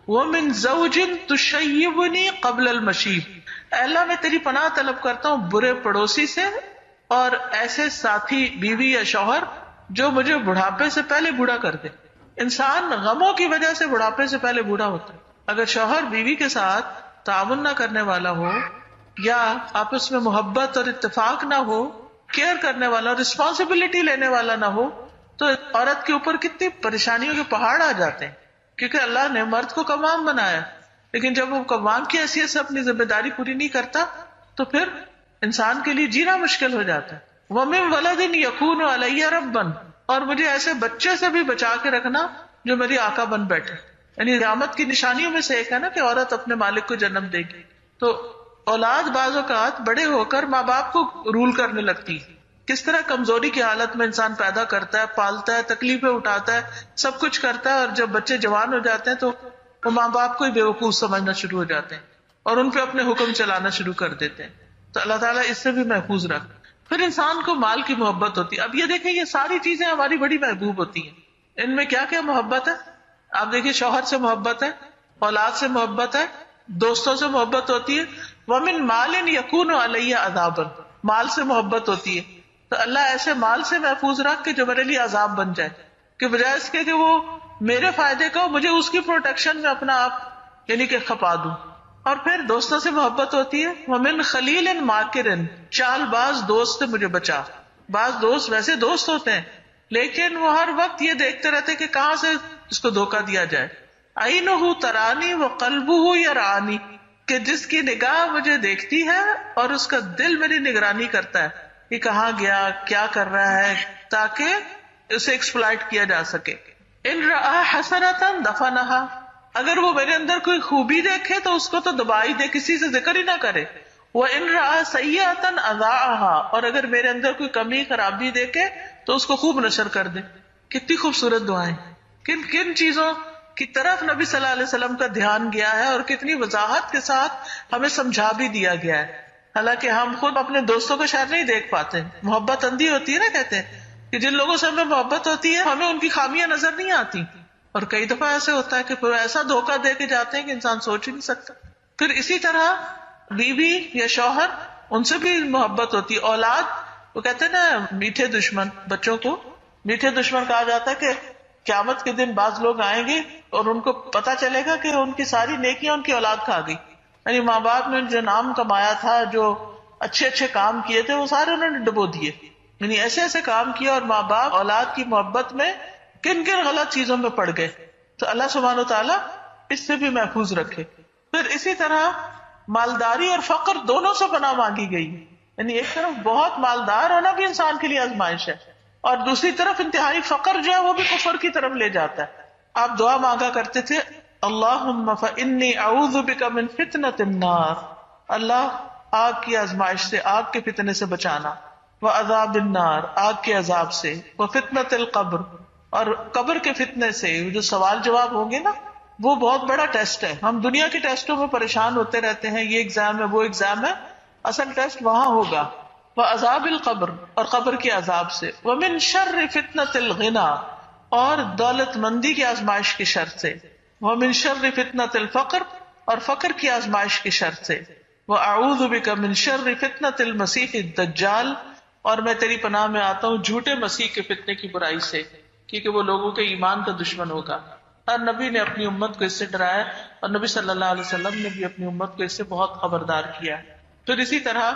ومن زوج تشیبنی قبل المشیب. اے اللہ میں تیری پناہ طلب کرتا ہوں برے پڑوسی سے اور ایسے ساتھی بیوی یا شوہر جو مجھے بڑھاپے سے پہلے بوڑھا کر دے. انسان غموں کی وجہ سے بڑھاپے سے پہلے بوڑھا ہوتا ہے. اگر شوہر بیوی کے ساتھ تعاون نہ کرنے والا ہو یا آپس میں محبت اور اتفاق نہ ہو، کیئر کرنے والا، رسپانسبلٹی لینے والا نہ ہو، تو عورت کے اوپر کتنی پریشانیوں کے پہاڑ آ جاتے ہیں. کیونکہ اللہ نے مرد کو کمام بنایا، لیکن جب وہ کمام کی حیثیت سے اپنی ذمہ داری پوری نہیں کرتا تو پھر انسان کے لیے جینا مشکل ہو جاتا ہے. وَمِن وَلَدٍ يَكُونُ عَلَيَّ رَبًّا، اور مجھے ایسے بچے سے بھی بچا کے رکھنا جو میری آقا بن بیٹھے. یعنی قیامت کی نشانیوں میں سے ایک ہے نا کہ عورت اپنے مالک کو جنم دے گی. تو اولاد بعض اوقات بڑے ہو کر ماں باپ کو رول کرنے لگتی ہے. کس طرح کمزوری کی حالت میں انسان پیدا کرتا ہے، پالتا ہے، تکلیفیں اٹھاتا ہے، سب کچھ کرتا ہے، اور جب بچے جوان ہو جاتے ہیں تو وہ ماں باپ کو ہی بیوقوف سمجھنا شروع ہو جاتے ہیں اور ان پہ اپنے حکم چلانا شروع کر دیتے ہیں. تو اللہ تعالیٰ اس سے بھی محفوظ رکھ. پھر انسان کو مال کی محبت ہوتی ہے. اب یہ دیکھیں یہ ساری چیزیں ہماری بڑی محبوب ہوتی ہیں. ان میں کیا کیا محبت ہے؟ آپ دیکھیے شوہر سے محبت ہے، اولاد سے محبت ہے، دوستوں سے محبت ہوتی ہے. وَمِن مَالٍ يَكُونُ عَلَيَّ عَذَابًا، مال سے محبت ہوتی ہے. تو اللہ ایسے مال سے محفوظ رکھ کہ جو میرے لیے عذاب بن جائے، کہ بجائے اس کے کہ وہ میرے فائدے کا مجھے اس کی پروٹیکشن میں اپنا آپ یعنی کہ کھپا دوں. اور پھر دوستوں سے محبت ہوتی ہے. وَمِن خَلِيلٍ مَاكِرٍ، چال باز دوست سے مجھے بچا. بعض دوست ویسے دوست ہوتے ہیں لیکن وہ ہر وقت یہ دیکھتے رہتے کہ کہاں سے اس کو دھوکہ دیا جائے. عَيْنُهُ تَرَانِي وَقَلْبُهُ يَرْعَانِي، کہ جس کی نگاہ مجھے دیکھتی ہے اور اس کا دل میری نگرانی کرتا ہے کہ کہاں گیا، کیا کر رہا ہے، تاکہ اسے ایکسپلائٹ کیا جا سکے. ان رأى حسنة دفنها، اگر وہ میرے اندر کوئی خوبی دیکھے تو اس کو تو دبا ہی دے، کسی سے ذکر ہی نہ کرے. وَإِن رَأَى سَيِّئَةً أَذَاعَهَا، اور اگر میرے اندر کوئی کمی خرابی دیکھے تو اس کو خوب نشر کر دے. کتنی خوبصورت دعائیں، کن کن چیزوں کی طرف نبی صلی اللہ علیہ وسلم کا دھیان گیا ہے اور کتنی وضاحت کے ساتھ ہمیں سمجھا بھی دیا گیا ہے. حالانکہ ہم خود اپنے دوستوں کو شاید نہیں دیکھ پاتے. محبت اندھی ہوتی ہے نا، کہتے ہیں کہ جن لوگوں سے ہمیں محبت ہوتی ہے ہمیں ان کی خامیاں نظر نہیں آتی، اور کئی دفعہ ایسے ہوتا ہے کہ پھر ایسا دھوکہ دے کے جاتے ہیں کہ انسان سوچ ہی نہیں سکتا. پھر اسی طرح بیوی یا شوہر ان سے بھی محبت ہوتی ہے. اولاد، وہ کہتے ہیں نا میٹھے دشمن، بچوں کو میٹھے دشمن کہا جاتا ہے کہ قیامت کے دن بعض لوگ آئیں گے اور ان کو پتا چلے گا کہ ان کی ساری نیکیاں ان کی اولاد کھا گئی. یعنی ماں باپ نے جو نام کمایا تھا، جو اچھے اچھے کام کیے تھے، وہ سارے انہوں نے ڈبو دیے. یعنی ایسے ایسے کام کیا اور ماں باپ اولاد کی محبت میں کن کن غلط چیزوں میں پڑ گئے. تو اللہ سبحانہ وتعالیٰ اس سے بھی محفوظ رکھے. پھر اسی طرح مالداری اور فقر دونوں سے پناہ مانگی گئی. یعنی ایک طرف بہت مالدار ہونا بھی انسان کے لیے آزمائش ہے، اور دوسری طرف انتہائی فقر جو ہے وہ بھی کفر کی طرف لے جاتا ہے. آپ دعا مانگا کرتے تھے اللہم فإنی اعوذ بک من فتنۃ النار، اللہ آگ کی آزمائش سے، آگ کے فتنے سے بچانا، وعذاب النار، آگ کے عذاب سے، وفتنۃ القبر، اور قبر کے فتنے سے. جو سوال جواب ہوں گے نا، وہ بہت بڑا ٹیسٹ ہے. ہم دنیا کے ٹیسٹوں میں پریشان ہوتے رہتے ہیں، یہ ایگزام ہے وہ ایگزام ہے، اصل ٹیسٹ وہاں ہوگا. وعذاب القبر، اور قبر کے عذاب سے. ومن شر فتنۃ الغنا، اور دولت مندی کی آزمائش کی شر سے، ومن شر فتنة الفقر، اور فقر کی آزمائش کی شر سے، واعوذ بک من شر فتنة المسیح الدجال، اور میں تیری پناہ میں آتا ہوں جھوٹے مسیح کے فتنے کی برائی سے، کیونکہ وہ لوگوں کے ایمان کا دشمن ہوگا۔ ہر نبی نے اپنی امت کو اس سے ڈرایا اور نبی صلی اللہ علیہ وسلم نے بھی اپنی امت کو اس سے بہت خبردار کیا ہے۔ پھر اسی طرح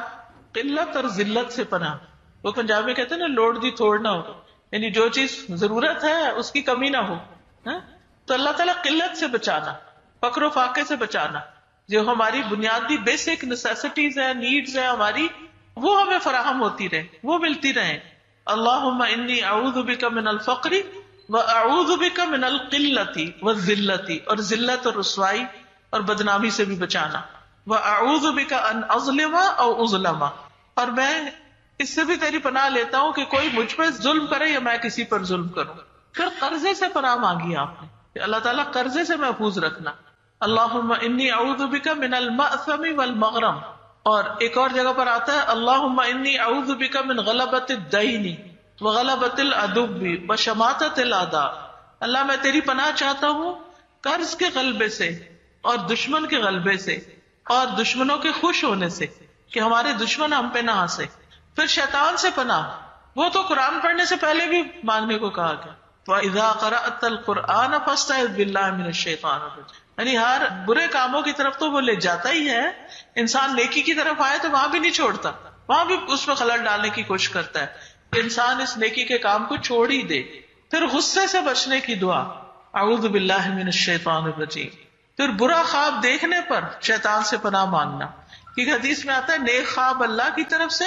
قلت اور ذلت سے پناہ، وہ پنجاب میں کہتے ہیں نا لوڑ دی تھوڑ نہ ہو، یعنی جو چیز ضرورت ہے اس کی کمی نہ ہو، ہاں؟ تو اللہ تعالیٰ قلت سے بچانا، فقر و فاقے سے بچانا، جو ہماری بنیادی بیسک نیسیسٹیز ہیں، نیڈز ہیں ہماری، وہ ہمیں فراہم ہوتی رہے، وہ ملتی رہیں۔ اللہم انی اعوذ بک من الفقر واعوذ بک من القلۃ والذلۃ، اور ذلت اور رسوائی اور بدنامی سے بھی بچانا، واعوذ بک ان اظلم او اظلم، اور میں اس سے بھی تیری پناہ لیتا ہوں کہ کوئی مجھ پر ظلم کرے یا میں کسی پر ظلم کروں۔ پھر قرضے سے پناہ مانگی آپ نے کہ اللہ تعالیٰ قرضے سے محفوظ رکھنا، اللہم انی اعوذ بک من المأثم والمغرم، اور ایک اور جگہ پر آتا ہے اللہم انی اعوذ بک من غلبۃ الدین وغلبۃ العدو وشماتۃ الاعداء، اللہ میں تیری پناہ چاہتا ہوں قرض کے غلبے سے اور دشمن کے غلبے سے اور دشمنوں کے خوش ہونے سے، کہ ہمارے دشمن ہم پہ نہ ہنسے۔ پھر شیطان سے پناہ، وہ تو قرآن پڑھنے سے پہلے بھی مانگنے کو کہا گیا، وَإِذَا قَرَأْتَ الْقُرْآنَ فَاسْتَعِذْ بِاللَّهِ مِنَ الشَّيْطَانِ الرَّجِيمِ، یعنی ہر برے کاموں کی طرف تو وہ لے جاتا ہی ہے، انسان نیکی کی طرف آئے تو وہاں بھی نہیں چھوڑتا، وہاں بھی اس میں خلل ڈالنے کی کوشش کرتا ہے، انسان اس نیکی کے کام کو چھوڑ ہی دے۔ پھر غصے سے بچنے کی دعا، اعوذ باللہ من الشیطان الرجیم۔ پھر برا خواب دیکھنے پر شیطان سے پناہ مانگنا، کیونکہ حدیث میں آتا ہے نیک خواب اللہ کی طرف سے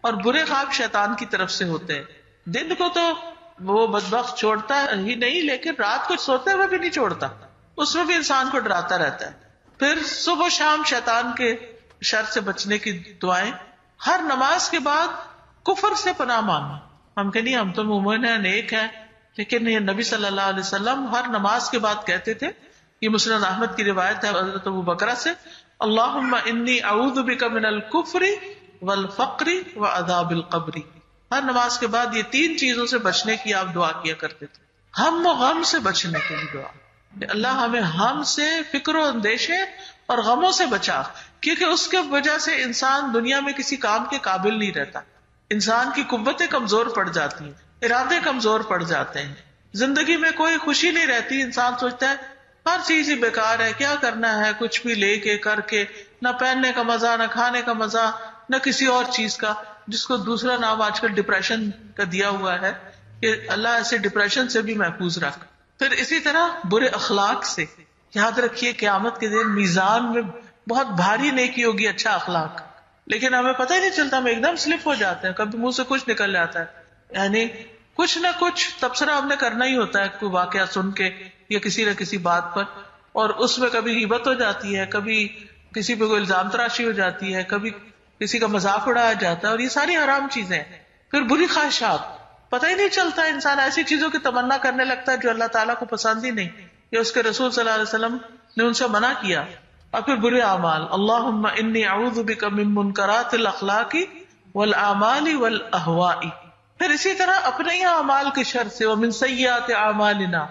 اور برے خواب شیطان کی طرف سے ہوتے ہیں۔ دن کو تو وہ بدبخت چھوڑتا ہی نہیں، لیکن رات کو سوتے ہوئے بھی نہیں چھوڑتا، اس میں بھی انسان کو ڈراتا رہتا ہے۔ پھر صبح و شام شیطان کے شر سے بچنے کی دعائیں، ہر نماز کے بعد کفر سے پناہ مانگنا۔ ہم کہ نہیں ہم تو مومن ہیں، نیک ہیں، لیکن یہ نبی صلی اللہ علیہ وسلم ہر نماز کے بعد کہتے تھے، یہ مسند احمد کی روایت ہے حضرت ابو بکرہ سے، اللہم انی اعوذ بک من الکفر والفقر وعذاب القبر۔ ہر نماز کے بعد یہ تین چیزوں سے بچنے کی آپ دعا کیا کرتے تھے۔ ہم و غم سے بچنے کی بھی دعا، کہ اللہ ہمیں ہم سے، فکر و اندیشے اور غموں سے بچا، کیونکہ اس کے وجہ سے انسان دنیا میں کسی کام کے قابل نہیں رہتا، انسان کی قوتیں کمزور پڑ جاتی ہیں، ارادے کمزور پڑ جاتے ہیں، زندگی میں کوئی خوشی نہیں رہتی، انسان سوچتا ہے ہر چیز ہی بیکار ہے، کیا کرنا ہے، کچھ بھی لے کے کر کے، نہ پہننے کا مزہ، نہ کھانے کا مزہ، نہ کسی اور چیز کا، جس کو دوسرا نام آج کل ڈپریشن کا دیا ہوا ہے، کہ اللہ ایسے ڈپریشن سے بھی محفوظ رکھ۔ پھر اسی طرح برے اخلاق سے، یاد رکھیے قیامت کے دن میزان میں بہت بھاری نیکی ہوگی اچھا اخلاق، لیکن ہمیں پتہ ہی نہیں چلتا، ہم ایک دم سلپ ہو جاتے ہیں، کبھی منہ سے کچھ نکل جاتا ہے، یعنی کچھ نہ کچھ تبصرہ ہم نے کرنا ہی ہوتا ہے، کوئی واقعہ سن کے یا کسی نہ کسی بات پر، اور اس میں کبھی غیبت ہو جاتی ہے، کبھی کسی پہ کوئی الزام تراشی ہو جاتی ہے، کبھی کسی کا مذاق اڑایا جاتا ہے، اور یہ ساری حرام چیزیں ہیں۔ پھر بری خواہشات، پتہ ہی نہیں چلتا انسان ایسی چیزوں کی تمنا کرنے لگتا ہے جو اللہ تعالیٰ کو پسند ہی نہیں، یا اس کے رسول صلی اللہ علیہ وسلم نے ان سے منع کیا۔ اور پھر برے اعمال، اللہم انی اعوذ بک من منکرات الاخلاق والاعمال والاہواء۔ پھر اسی طرح اپنے ہی اعمال کے شر سے، ومن سیئات اعمالنا،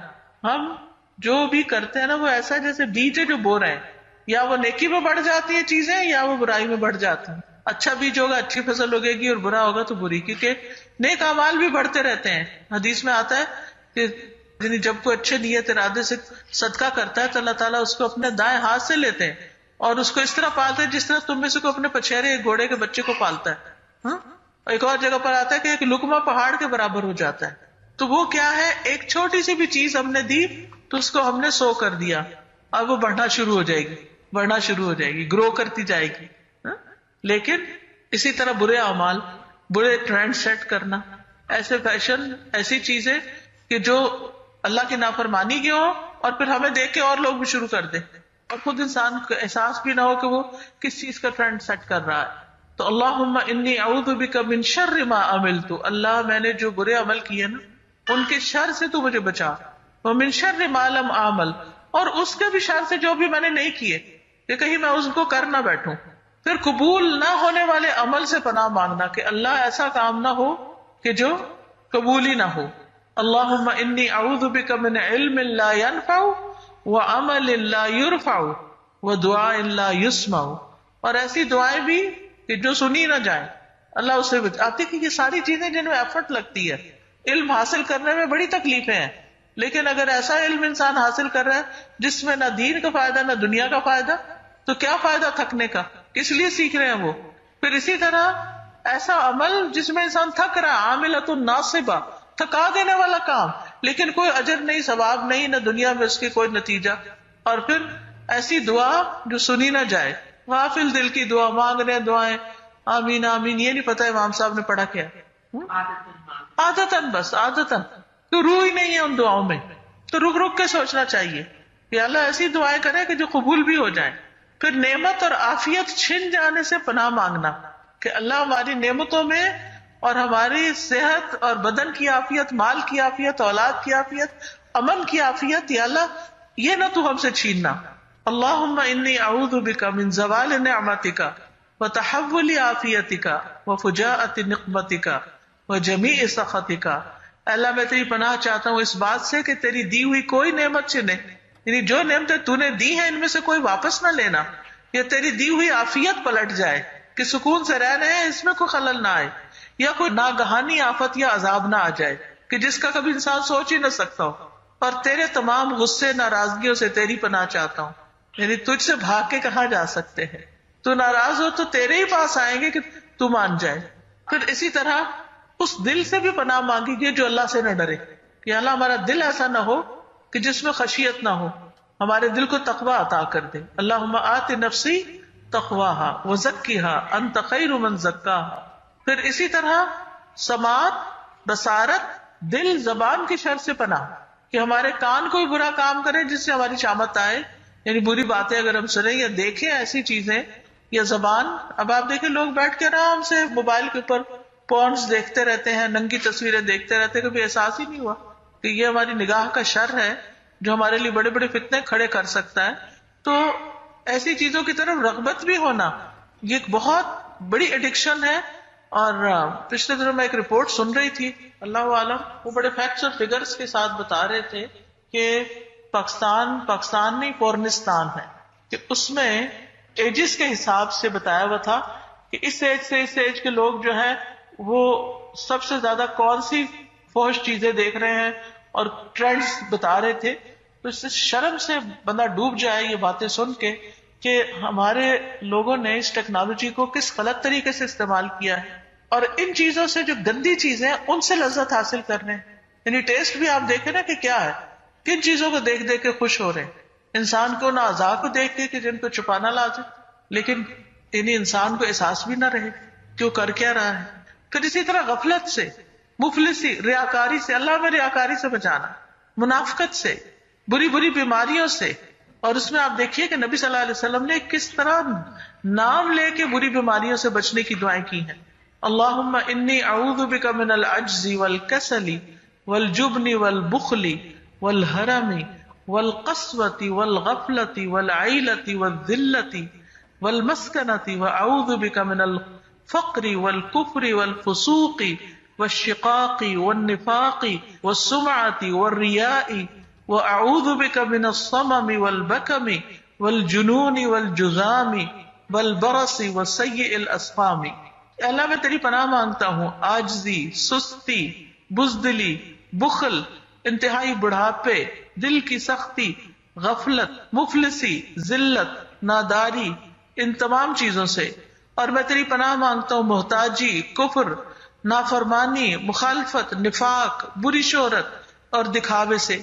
ہم جو بھی کرتے ہیں نا وہ ایسا جیسے بیج ہے جو بو رہے ہیں، یا وہ نیکی میں بڑھ جاتی ہیں چیزیں یا وہ برائی میں بڑھ جاتی ہیں، اچھا بیج ہوگا اچھی فصل ہوگے گی اور برا ہوگا تو بری، کیونکہ نیک اعمال بھی بڑھتے رہتے ہیں۔ حدیث میں آتا ہے کہ یعنی جب کوئی اچھے نیت ارادے سے صدقہ کرتا ہے تو اللہ تعالیٰ اس کو اپنے دائیں ہاتھ سے لیتے ہیں اور اس کو اس طرح پالتے ہیں جس طرح تم میں سے کوئی اپنے پچھیرے گھوڑے کے بچے کو پالتا ہے، ہاں؟ ایک اور جگہ پر آتا ہے کہ ایک لقمہ پہاڑ کے برابر ہو جاتا ہے۔ تو وہ کیا ہے، ایک چھوٹی سی بھی چیز ہم نے دی تو اس کو ہم نے 100 کر دیا، اب وہ بڑھنا شروع ہو جائے گی، بڑھنا شروع ہو جائے گی، گرو کرتی جائے گی، ہاں؟ لیکن اسی طرح برے اعمال، برے ٹرینڈ سیٹ کرنا، ایسے فیشن، ایسی چیزیں کہ جو اللہ کی نافرمانی کی ہو اور پھر ہمیں دیکھ کے اور لوگ بھی شروع کر دیں اور خود انسان کو احساس بھی نہ ہو کہ وہ کس چیز کا ٹرینڈ سیٹ کر رہا ہے۔ تو اللہم انی اعوذ بک من شر ما عملت، اللہ میں نے جو برے عمل کیے نا ان کے شر سے تو مجھے بچا، ومن شر ما لم اعمل، اور اس کے بھی شر سے جو بھی میں نے نہیں کیے کہ کہیں میں اس کو کر نہ بیٹھوں۔ پھر قبول نہ ہونے والے عمل سے پناہ مانگنا کہ اللہ ایسا کام نہ ہو کہ جو قبول ہی نہ ہو، اللہم انی اعوذ بک من علم لا ينفع وعمل لا يرفع ودعاء لا يسمع. اور ایسی دعائیں بھی کہ جو سنی نہ جائیں. اللہ اسے آپ دیکھیں یہ ساری چیزیں جن میں ایفرٹ لگتی ہے. علم حاصل کرنے میں بڑی تکلیفیں ہیں، لیکن اگر ایسا علم انسان حاصل کر رہا ہے جس میں نہ دین کا فائدہ نہ دنیا کا فائدہ، تو کیا فائدہ تھکنے کا؟ کس لیے سیکھ رہے ہیں وہ؟ پھر اسی طرح ایسا عمل جس میں انسان تھک رہا، عاملۃ ناصبہ، تھکا دینے والا کام، لیکن کوئی اجر نہیں، ثواب نہیں، نہ دنیا میں اس کے کوئی نتیجہ. اور پھر ایسی دعا جو سنی نہ جائے، غافل دل کی دعا مانگ رہے ہیں، دعائیں آمین آمین، یہ نہیں پتا امام صاحب نے پڑھا کیا، عادتاً، بس عادتاً، تو روح ہی نہیں ہے ان دعاؤں میں. تو رک رک کے سوچنا چاہیے کہ اللہ ایسی دعائیں کرے کہ جو قبول بھی ہو جائیں. پھر نعمت اور عافیت چھن جانے سے پناہ مانگنا کہ اللہ ہماری نعمتوں میں اور ہماری صحت اور بدن کی عافیت، مال کی عافیت، اولاد کی عافیت، امن کی عافیت، یا اللہ یہ نہ تو ہم سے چھیننا. اللہم انی اعوذ بک من زوال نعمتک وتحول عافیتک وفجاءۃ نقمتک وجمیع سخطک. اللہ میں تیری پناہ چاہتا ہوں اس بات سے کہ تیری دی ہوئی کوئی نعمت چھنے، یعنی جو نعمتیں تو نے دی ہیں ان میں سے کوئی واپس نہ لینا، یا تیری دی ہوئی عافیت پلٹ جائے کہ سکون سے رہ رہے ہیں، اس میں کوئی خلل نہ آئے، یا کوئی ناگہانی آفت یا عذاب نہ آ جائے کہ جس کا کبھی انسان سوچ ہی نہ سکتا ہو. اور تیرے تمام غصے ناراضگیوں سے تیری پناہ چاہتا ہوں، یعنی تجھ سے بھاگ کے کہاں جا سکتے ہیں؟ تو ناراض ہو تو تیرے ہی پاس آئیں گے کہ تو مان جائے. پھر اسی طرح اس دل سے بھی پناہ مانگی گئی جو اللہ سے نہ ڈرے، کہ اللہ ہمارا دل ایسا نہ ہو کہ جس میں خشیت نہ ہو، ہمارے دل کو تقوی عطا کر دے. اللہم آت نفسی تقواہا وزکیہا انت خیر من زکاہا. پھر اسی طرح سماعت، بصارت، دل، زبان کی شر سے پناہ، کہ ہمارے کان کوئی برا کام کرے جس سے ہماری شامت آئے، یعنی بری باتیں اگر ہم سنیں یا دیکھیں ایسی چیزیں، یا زبان. اب آپ دیکھیں لوگ بیٹھ کے آرام سے موبائل کے اوپر پورنز دیکھتے رہتے ہیں، ننگی تصویریں دیکھتے رہتے ہیں، کبھی احساس ہی نہیں ہوا کہ یہ ہماری نگاہ کا شر ہے جو ہمارے لیے بڑے بڑے فتنے کھڑے کر سکتا ہے. تو ایسی چیزوں کی طرف رغبت بھی ہونا یہ ایک بہت بڑی ایڈکشن ہے. اور پچھلے دنوں میں ایک رپورٹ سن رہی تھی، اللہ عالم وہ بڑے فیکٹس اور فگرز کے ساتھ بتا رہے تھے کہ پاکستان نہیں پورنستان ہے، کہ اس میں ایجز کے حساب سے بتایا ہوا تھا کہ اس ایج سے اس ایج کے لوگ جو ہے وہ سب سے زیادہ کون سی فحش چیزیں دیکھ رہے ہیں، اور ٹرینڈز بتا رہے تھے. تو اس سے شرم سے بندہ ڈوب جائے یہ باتیں سن کے کہ ہمارے لوگوں نے اس ٹیکنالوجی کو کس غلط طریقے سے استعمال کیا ہے، اور ان چیزوں سے جو گندی چیزیں ہیں ان سے لذت حاصل کر رہے ہیں. یعنی ٹیسٹ بھی آپ دیکھیں نا کہ کیا ہے، کن چیزوں کو دیکھ دیکھ کے خوش ہو رہے ہیں. انسان کو نہ اعضاء کو دیکھ کے کہ جن کو چھپانا لازم، لیکن یعنی انسان کو احساس بھی نہ رہے کہ وہ کر کیا رہا ہے. پھر اسی طرح غفلت سے، مفلسی، ریاکاری سے، اللہ میں ریاکاری سے بچانا، منافقت سے، بری بری بیماریوں سے. اور اس میں آپ دیکھیے کہ نبی صلی اللہ علیہ وسلم نے کس طرح نام لے کے بری بیماریوں سے بچنے کی دعائیں کی ہیں. اللہم انی اعوذ بک من العجز والکسل والجبن والبخل والحرم والقسوة والغفلة والعیلة والذلة والمسکنة واعوذ بک من الفقر والکفر والفسوق والشقاق والنفاق والسمعة والریاء واعوذ بک من الصمم والبکم والجنون والجذام والبرص وسیء الاسقام. اللہ میں تیری پناہ مانگتا ہوں عاجزی، سستی، بزدلی، بخل، انتہائی بڑھاپے، دل کی سختی، غفلت، مفلسی، ذلت، ناداری، ان تمام چیزوں سے. اور میں تیری پناہ مانگتا ہوں محتاجی، کفر، نافرمانی، مخالفت، نفاق، بری شہرت اور دکھاوے سے.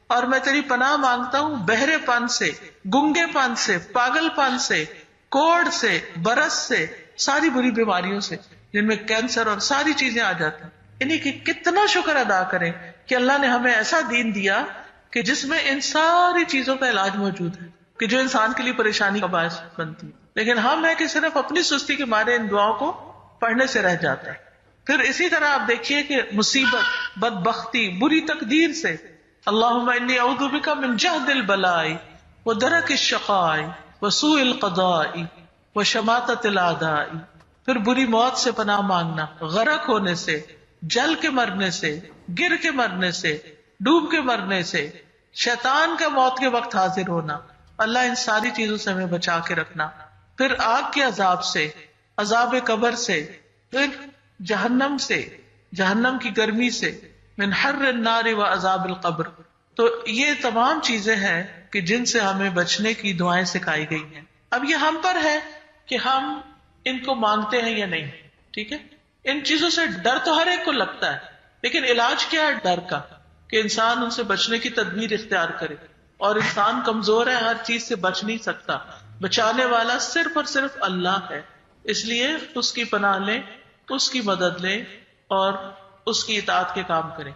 اور میں تیری پناہ مانگتا ہوں بہرے پن سے، گنگے پن سے، پاگل پن سے، کوڑ سے، برس سے، ساری بری بیماریوں سے جن میں کینسر اور ساری چیزیں آ جاتی ہیں. یعنی کہ کتنا شکر ادا کریں کہ اللہ نے ہمیں ایسا دین دیا کہ جس میں ان ساری چیزوں کا علاج موجود ہے کہ جو انسان کے لیے پریشانی کا باعث بنتی ہے. لیکن ہم ہے کہ صرف اپنی سستی کے مارے ان دعاؤں کو پڑھنے سے رہ جاتا ہے. پھر اسی طرح آپ دیکھیے کہ مصیبت، بدبختی، بری تقدیر سے، اللہم انی اعوذ بک من جہد البلاء ودرک الشقاء وسوء القضاء وشماتۃ الاعداء. پھر بری موت سے پناہ مانگنا، غرق ہونے سے، جل کے مرنے سے، گر کے مرنے سے، ڈوب کے مرنے سے، شیطان کا موت کے وقت حاضر ہونا، اللہ ان ساری چیزوں سے ہمیں بچا کے رکھنا، پھر آگ کے عذاب سے، عذاب قبر سے، پھر جہنم سے، جہنم کی گرمی سے، من حر النار و عذاب القبر. تو یہ تمام چیزیں ہیں کہ جن سے ہمیں بچنے کی دعائیں سکھائی گئی ہیں. اب یہ ہم پر ہے کہ ہم ان کو مانگتے ہیں یا نہیں. ٹھیک ہے، ان چیزوں سے ڈر تو ہر ایک کو لگتا ہے، لیکن علاج کیا ہے ڈر کا؟ کہ انسان ان سے بچنے کی تدبیر اختیار کرے. اور انسان کمزور ہے، ہر چیز سے بچ نہیں سکتا، بچانے والا صرف اور صرف اللہ ہے. اس لیے اس کی پناہ لیں، اس کی مدد لیں اور اس کی اطاعت کے کام کریں.